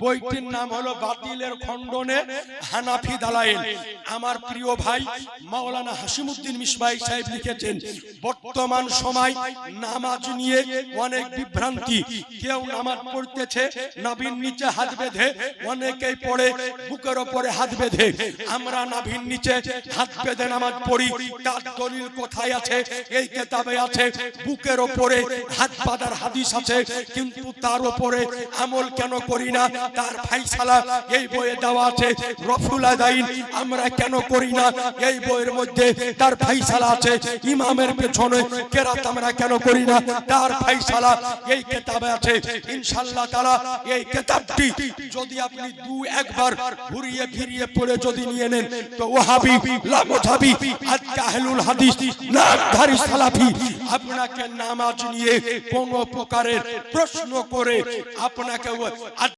বইটির নাম হলো বাতিলের খণ্ডনে হানাফি দালাইল। আমার প্রিয় ভাই মাওলানা হাশিমউদ্দিন মিসবাহী সাহেব লিখেছেন, বর্তমান সময় নামাজ নিয়ে অনেক বিভ্রান্তি। কেউ নামাজ পড়তেছে নাভির নিচে হাত বেঁধে, অনেকেই পড়ে বুকের উপরে হাত বেঁধে। আমরা নাভির নিচে হাত বেঁধে নামাজ পড়ি, তার দলিল কোথায় আছে? এই কিতাবে আছে। বুকের উপরে হাত বাঁধার হাদিস আছে, কিন্তু তার উপরে আমল কেন করি না? তার ফায়সালা এই বইয়ে দেওয়া আছে। রফুল আদাইন আমরা কেন করি না? এই বইয়ের মধ্যে তার ফায়সালা আছে। ইমামের পেছনে কেরাত আমরা কেন করি না? তার ফায়সালা এই কিতাবে আছে। ইনশাআল্লাহ তাআলা এই কিতাবটি যদি আপনি দু একবার ঘুরিয়ে ফিরিয়ে পড়ে যদি নিয়ে নেন, তো ওয়াহাবি লা মুযহাবি আহলুল হাদিস নামধারী সালাফি আপনাকে নামাজ নিয়ে কোন প্রকারের প্রশ্ন করে আপনাকে